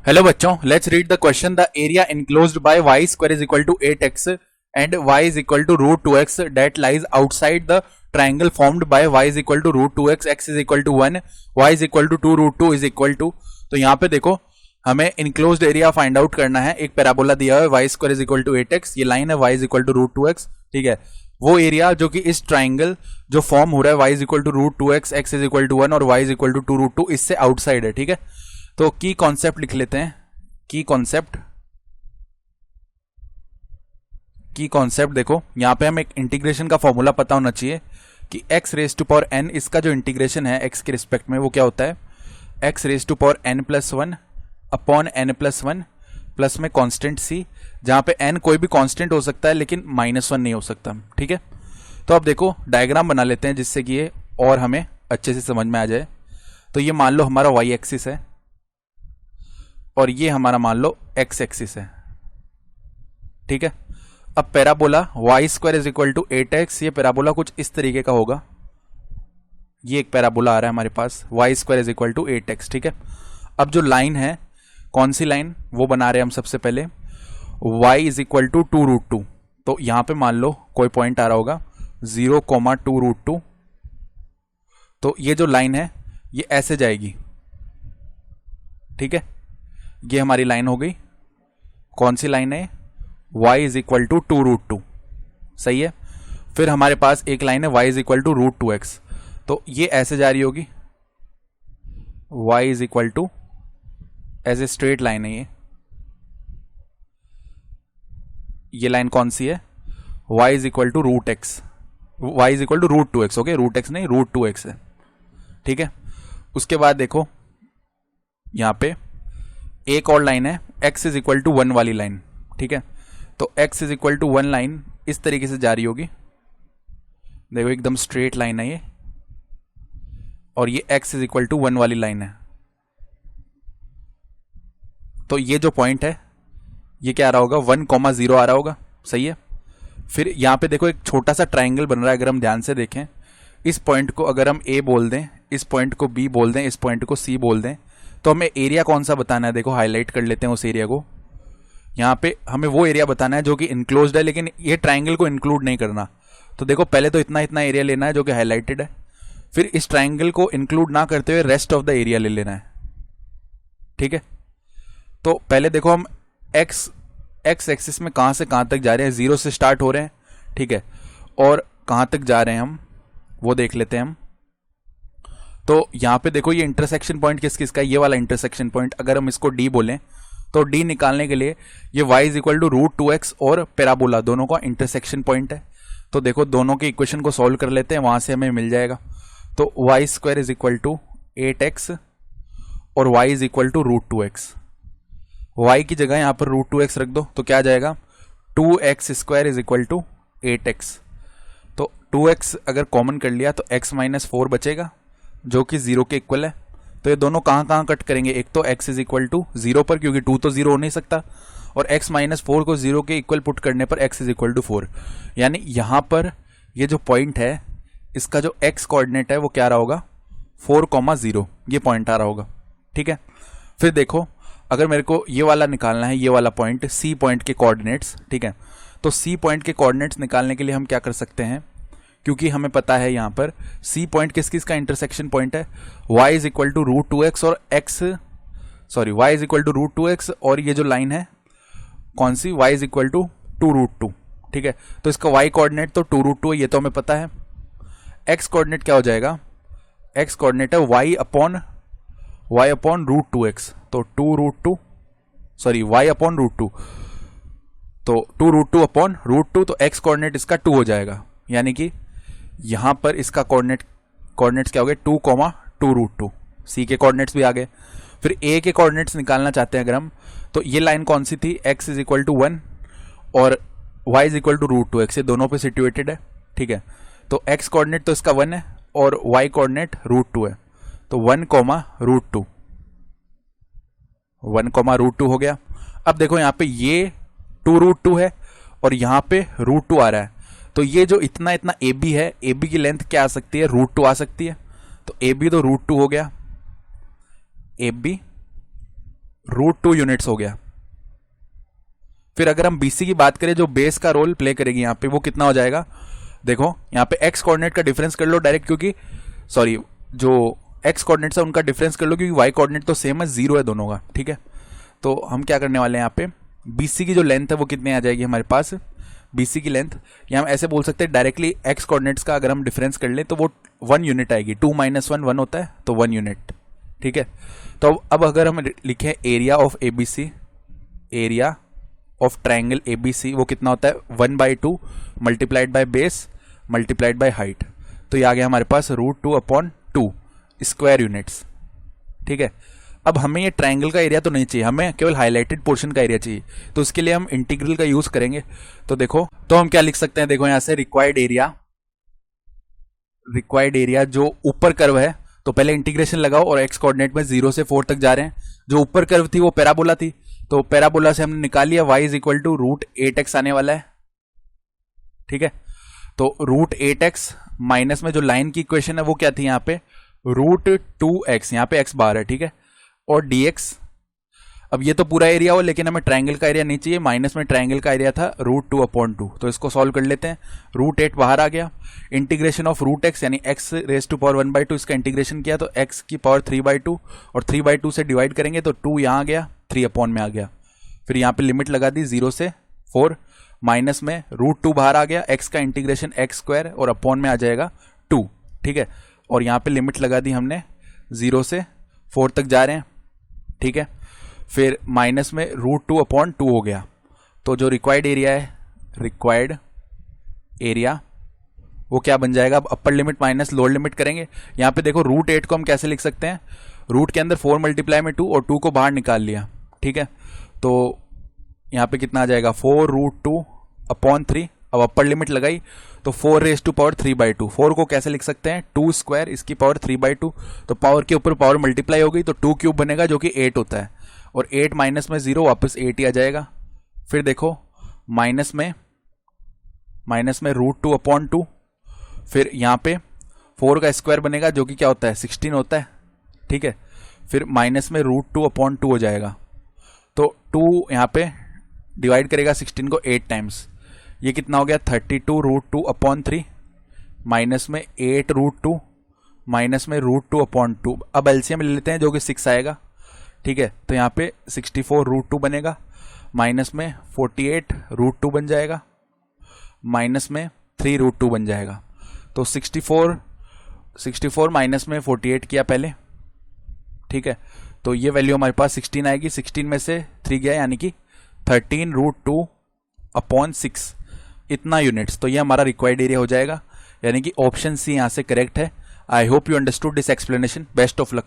Hello बच्चों, let's read the question. The area enclosed by y square is equal to 8x and y is equal to root 2x that lies outside the triangle formed by y is equal to root 2x, x is equal to 1, y is equal to 2 root 2 is equal to. तो यहाँ पे देखो, हमें enclosed area find out करना है। एक parabola दिया है y square is equal to 8x, ये लाइन है y is equal to root 2x, ठीक है। वो एरिया जो कि इस ट्राइंगल जो फॉर्म हो रहा है y is equal to root 2x, x is equal to 1 और y is equal to 2 root 2, इससे आउटसाइड है, ठीक है। तो की कॉन्सेप्ट लिख लेते हैं। की कॉन्सेप्ट देखो, यहां पे हम एक इंटीग्रेशन का फॉर्मूला पता होना चाहिए कि x raise to power n, इसका जो इंटीग्रेशन है x के रिस्पेक्ट में वो क्या होता है, x raise to power n plus 1 upon n plus 1 plus में कांस्टेंट c, जहां पे n कोई भी कांस्टेंट हो सकता है लेकिन -1 नहीं हो सकता, ठीक है। तो अब देखो डायग्राम बना लेते हैं जिससे कि ये और हमें अच्छे से समझ में आ जाए। तो ये मान लो हमारा y एक्सिस है और ये हमारा मान लो x एक्सिस है, ठीक है। अब parabola y square is equal to 8x, ये पैराबोला कुछ इस तरीके का होगा। ये एक पैराबोला आ रहा है हमारे पास, y square is equal to 8x, ठीक है। अब जो लाइन है, कौन सी लाइन, वो बना रहे हैं हम सबसे पहले, y is equal to 2 root 2। तो यहां पे मान लो कोई पॉइंट आ रहा होगा 0,2 रूट 2। तो ये जो लाइन है ये ऐसे जाएगी, ठीक है। ये हमारी लाइन हो गई। कौन सी लाइन है, y is equal to 2 root 2, सही है। फिर हमारे पास एक लाइन है y is equal to root 2x, तो ये ऐसे जा रही होगी, y इज इक्वल टू, ऐसे स्ट्रेट लाइन है ये लाइन कौन सी है, y is equal to root x, y is equal to root 2x, okay, root x नहीं रूट 2x है, ठीक है। उसके बाद देखो यहां पे एक और लाइन है x इज इक्वल टू 1 वाली लाइन, ठीक है। तो x is equal to 1 line इस तरीके से जा रही होगी, देखो एकदम स्ट्रेट लाइन है ये, और ये x इज इक्वल टू 1 वाली लाइन है। तो ये जो पॉइंट है ये क्या आ रहा होगा, 1,0 आ रहा होगा, सही है। फिर यहां पे देखो एक छोटा सा ट्राइंगल बन रहा है, अगर हम ध्यान से देखें, इस पॉइंट को अगर हम a बोल दें, इस पॉइंट को b बोल दें, इस पॉइंट को c बोल दें, तो हमें एरिया कौन सा बताना है, देखो हाईलाइट कर लेते हैं उस एरिया को। यहाँ पे हमें वो एरिया बताना है जो कि इनक्लोज्ड है, लेकिन ये ट्राइंगल को इंक्लूड नहीं करना। तो देखो पहले तो इतना इतना एरिया लेना है जो कि हाईलाइटेड है, फिर इस ट्राइंगल को इंक्लूड ना करते हुए रेस्ट ऑफ द एरिया ले लेना है, ठीक है। तो पहले देखो हम एक्स एक्सिस में कहां से कहां तक जा रहे हैं, 0 से स्टार्ट हो रहे हैं, ठीक है, और कहां तक जा रहे हैं हम वो देख लेते हैं हम। तो यहां पे देखो ये इंटरसेक्शन पॉइंट किस किस का, ये वाला इंटरसेक्शन पॉइंट, अगर हम इसको d बोलें तो d निकालने के लिए ये y is equal to root 2x और पैराबोला दोनों का इंटरसेक्शन पॉइंट है। तो देखो दोनों के इक्वेशन को सॉल्व कर लेते हैं, वहां से हमें मिल जाएगा। तो y square is equal to 8x और y is equal to root 2x, y की जगह यहां पर रूट 2x रख दो, तो क्या आ जाएगा, 2x square is equal to 8x। तो 2x अगर कॉमन कर लिया तो x माइनस 4 बचेगा जो कि 0 के इक्वल है। तो ये दोनों कहां कहां कट करेंगे, एक तो x इज इक्वल टू 0 पर, क्योंकि 2 तो 0 हो नहीं सकता, और x माइनस 4 को 0 के इक्वल पुट करने पर x इज इक्वल टू 4। यानी यहां पर ये जो पॉइंट है इसका जो x कोऑर्डिनेट है वो क्या रहा होगा, 4,0, ये पॉइंट आ रहा होगा, ठीक है। फिर देखो अगर मेरे को ये वाला निकालना है, ये वाला पॉइंट c पॉइंट के कोऑर्डिनेट्स, ठीक है। तो c पॉइंट के कोऑर्डिनेट्स निकालने के लिए हम क्या कर सकते हैं, क्योंकि हमें पता है यहां पर c पॉइंट किस किस का इंटरसेक्शन पॉइंट है, y is equal to root 2x और y is equal to root 2x, और ये जो लाइन है कौन सी, y is equal to 2 root 2, ठीक है। तो इसका y कोऑर्डिनेट तो 2 रूट 2 है, ये तो हमें पता है। x कोऑर्डिनेट क्या हो जाएगा, x कोऑर्डिनेट है y अपॉन रूट 2x, तो 2 root 2, sorry y upon root 2, तो 2 रूट 2 अपॉन रूट 2, तो x कोऑर्डिनेट इसका 2 हो जाएगा। यानी कि यहां पर इसका कोऑर्डिनेट्स क्या हो गए, 2,2 रूट 2, सी के कोऑर्डिनेट्स भी आ गए। फिर ए के कोऑर्डिनेट्स निकालना चाहते हैं अगर हम, तो ये लाइन कौन सी थी, x इज इक्वल टू 1 और y is equal to root 2x, ये दोनों पे सिचुएटेड है, ठीक है। तो x कोऑर्डिनेट तो इसका 1 है और y कोऑर्डिनेट रूट 2 है, तो 1, रूट 2, 1, रूट 2 हो गया। अब देखो यहाँ पे ये 2 रूट 2 है और यहाँ पे रूट 2 आ रहा है, तो ये जो इतना इतना AB है, AB की लेंथ क्या आ सकती है, रूट 2 आ सकती है। तो AB तो रूट 2 हो गया, AB √2 यूनिट्स हो गया। फिर अगर हम BC की बात करें जो बेस का रोल प्ले करेगी यहाँ पे, वो कितना हो जाएगा, देखो यहाँ पे x कोऑर्डिनेट का डिफरेंस कर लो डायरेक्ट, क्योंकि सॉरी जो x कोऑर्डिनेट्स है उनका डिफरेंस कर लो, क्योंकि y कोऑर्डिनेट तो सेम है, 0 है दोनों का, ठीक है। तो हम क्या करने वाले हैं यहाँ पे, BC की जो लेंथ है वो कितनी आ जाएगी हमारे पास, BC की लेंथ, या हम ऐसे बोल सकते हैं डायरेक्टली x कोऑर्डिनेट्स का अगर हम डिफरेंस कर लें तो वो 1 यूनिट आएगी। 2 - 1 1 होता है, तो 1 यूनिट, ठीक है। तो अब अगर हम लिखें area of ABC, area of triangle ABC वो कितना होता है, 1/2 multiplied by base multiplied by height, तो ये आ गया हमारे पास √2/2 स्क्वायर यूनिट्स, ठीक है। अब हमें ये ट्राइंगल का एरिया तो नहीं चाहिए, हमें केवल हाईलाइटेड पोर्शन का एरिया चाहिए, तो इसके लिए हम इंटीग्रल का यूज करेंगे। तो देखो, तो हम क्या लिख सकते हैं, देखो यहां से रिक्वायर्ड एरिया जो ऊपर कर्व है, तो पहले इंटीग्रेशन लगाओ और x कोऑर्डिनेट में 0 से 4 तक जा रहे हैं। जो ऊपर कर्व थी वो पैराबोला थी, तो पैराबोला से हमने निकाल लिया y = √8x आने वाला है, ठीक है। तो √8x माइनस में जो लाइन की इक्वेशन है वो क्या थी यहाँ पे, √2x, यहाँ पे x बार है, ठीक है, और dx। अब ये तो पूरा एरिया हो, लेकिन हमें ट्राइंगल का एरिया नहीं चाहिए, माइनस में ट्राइंगल का एरिया था √2/2, तो इसको सॉल्व कर लेते हैं। √8 बाहर आ गया, इंटीग्रेशन ऑफ √x यानी x⁻1/2, इसका इंटीग्रेशन किया तो x⁻3/2, और 3/2 से डिवाइड करेंगे तो 2 यहाँ आ गया, 3 में आ गया। फिर यहाँ पे लिमिट लगा दी 0 से 4, माइनस में √2 बाहर आ गया, x का इंटीग्रेशन x² और अपॉन में आ जाएगा 2, ठीक है। और यहाँ पे लिमिट लगा दी हमने 0 से 4 तक जा रहे हैं, ठीक है। फिर माइनस में √2/2 हो गया, तो जो रिक्वायर्ड एरिया वो क्या बन जाएगा, अब upper limit minus lower limit करेंगे। यहाँ पे देखो √8 को हम कैसे लिख सकते हैं, रूट के अंदर 4 मल्टीप्लाई में 2 और 2 को बाहर निकाल लिया, ठीक है। तो यहाँ पे कितना आ जाएगा, 4√2/3। अब अपर लिमिट लगाई तो 4⁻3/2, 4 को कैसे लिख सकते हैं, 2² इसकी पावर 3/2, तो पावर के ऊपर पावर मल्टीप्लाई हो गई तो 2³ बनेगा जो कि 8 होता है, और 8 माइनस में 0 वापस 8 ही आ जाएगा। फिर देखो माइनस में √2/2, फिर यहाँ पे 4 का स्क्वायर बनेगा जो कि क्या होता है, 16 होता है, ठीक है। फिर माइनस में √2/2 हो जाएगा, तो 2 यहाँ पे डिवाइड करेगा 16 को 8 टाइम्स, ये कितना हो गया, 32√2/3, माइनस में 8√2 माइनस में √2/2। अब एलसीएम ले लेते हैं जो कि 6 आएगा, ठीक है। तो यहाँ पे 64√2 बनेगा, माइनस में 48√2 बन जाएगा, माइनस में 3√2 बन जाएगा। तो 64 माइनस में 48 किया पहले, ठीक है। तो ये वैल्यू हमारे पास 16 आएगी, 16 में से 3 गया यानी कि 13√2/6 इतना यूनिट्स। तो ये हमारा रिक्वायर्ड एरिया हो जाएगा, यानी कि ऑप्शन सी यहाँ से करेक्ट है। I hope you understood this explanation. Best of luck.